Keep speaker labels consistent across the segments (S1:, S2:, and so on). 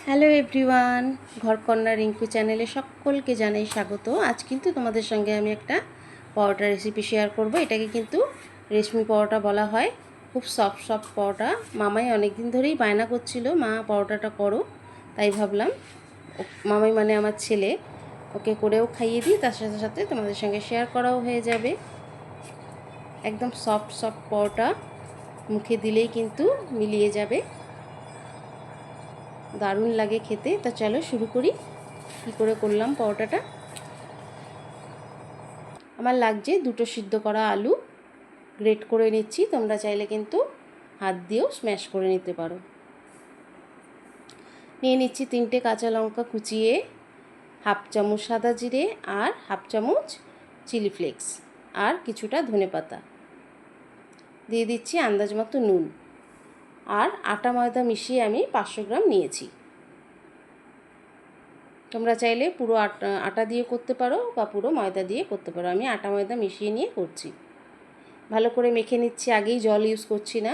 S1: Hello everyone, ঘরকন্যা Rinku চ্যানেলে সকলকে জানাই স্বাগত। আজ কিন্তু তোমাদের সঙ্গে আমি একটা পরোটা রেসিপি শেয়ার করব। এটাকে কিন্তু রেশমি পরোটা বলা হয়। খুব সফট পরোটা। মামাই অনেক দিন ধরেই বায়না করছিল, মা পরোটাটা করো। তাই ভাবলাম মামাই মানে আমার ছেলে, ওকে করেও খাইয়ে দিই, তার সাথে সাথে তোমাদের সঙ্গে শেয়ার করাও হয়ে যাবে। একদম সফট পরোটা, মুখে দিলেই কিন্তু মিলিয়ে যাবে, দারুণ লাগে খেতে। তা চলো শুরু করি। কী করে করলাম পরোটাটা। আমার লাগছে দুটো সিদ্ধ করা আলু, গ্রেট করে নিচ্ছি। তোমরা চাইলে কিন্তু হাত দিয়েও স্ম্যাশ করে নিতে পারো। নিয়ে নিচ্ছি 3টে কাঁচা লঙ্কা কুচিয়ে, হাফ চামচ সাদা জিরে আর হাফ চামচ চিলি ফ্লেক্স আর কিছুটা ধনেপাতা। দিয়ে দিচ্ছি আন্দাজ মতো নুন, আর আটা ময়দা মিশিয়ে আমি 500 গ্রাম নিয়েছি। তোমরা চাইলে পুরো আটা দিয়ে করতে পারো বা পুরো ময়দা দিয়ে করতে পারো। আমি আটা ময়দা মিশিয়ে নিয়ে করছি। ভালো করে মেখে নিচ্ছি, আগেই জল ইউজ করছি না।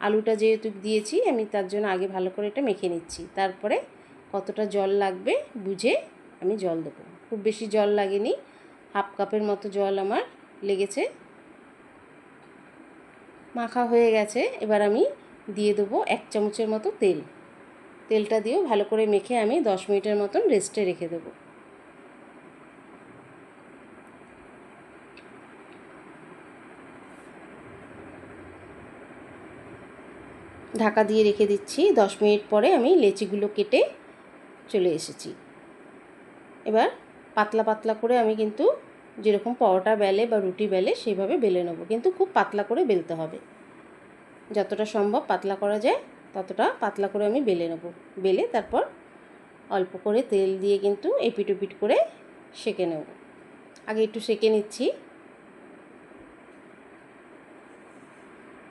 S1: আলুটা যেহেতু দিয়েছি আমি, তার জন্য আগে ভালো করে এটা মেখে নিচ্ছি। তারপরে কতটা জল লাগবে বুঝে আমি জল দেবো। খুব বেশি জল লাগেনি, হাফ কাপের মতো জল আমার লেগেছে। মাখা হয়ে গেছে। এবার আমি দিয়ে দেবো 1 চামচের মতো তেল। তেলটা দিয়েও ভালো করে মেখে আমি 10 মিনিটের মতন রেস্টে রেখে দেবো। ঢাকা দিয়ে রেখে দিচ্ছি। 10 মিনিট পরে আমি লেচিগুলো কেটে চলে এসেছি। এবার পাতলা পাতলা করে আমি কিন্তু যেরকম পরোটা বেলে বা রুটি বেলে সেইভাবে বেলে নেবো, কিন্তু খুব পাতলা করে বেলতে হবে। যতটা সম্ভব পাতলা করা যায় ততটা পাতলা করে আমি বেলে নেব। বেলে তারপর অল্প করে তেল দিয়ে কিন্তু এপিট ওপিট করে সেঁকে নেব। আগে একটু সেঁকে নিচ্ছি।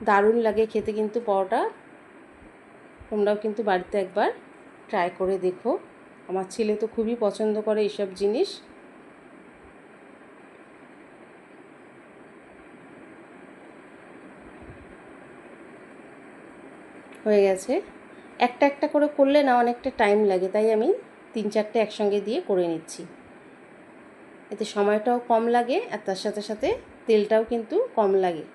S1: দারুণ লাগে খেতে কিন্তু পরোটা। তোমরাও কিন্তু বাড়িতে একবার ট্রাই করে দেখো। আমার ছেলে তো খুবই পছন্দ করে এইসব জিনিস। হয়ে গেছে। একটা একটা করে করলে না অনেকটা টাইম লাগে, তাই আমি 3-4টে একসঙ্গে দিয়ে করে নিচ্ছি। এতে সময়টাও কম লাগে আর তার সাথে সাথে তেলটাও কিন্তু কম লাগে।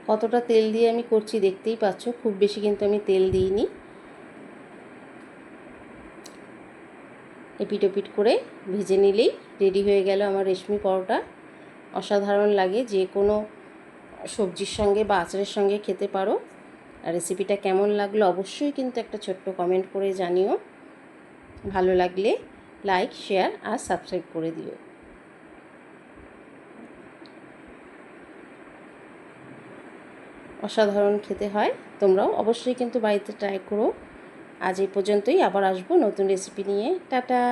S1: কতটা তেল দিয়ে আমি করছি দেখতেই পাচ্ছ, খুব বেশি কিন্তু আমি তেল দিইনি। এপিট ওপিট করে ভেজে নিলেই রেডি হয়ে গেল আমার রেশমি পরোটা। অসাধারণ লাগে, যে কোনো সবজির সঙ্গে বা আচারের সঙ্গে খেতে পারো। আর রেসিপিটা কেমন লাগলো অবশ্যই কিন্তু একটা ছোট্ট কমেন্ট করে জানিও। ভালো লাগলে লাইক, শেয়ার আর সাবস্ক্রাইব করে দিও। অসাধারণ খেতে হয়। তোমরাও অবশ্যই কিন্তু বাড়িতে ট্রাই করো। আজ এই পর্যন্তই, আবার আসবো নতুন রেসিপি নিয়ে। টাটা।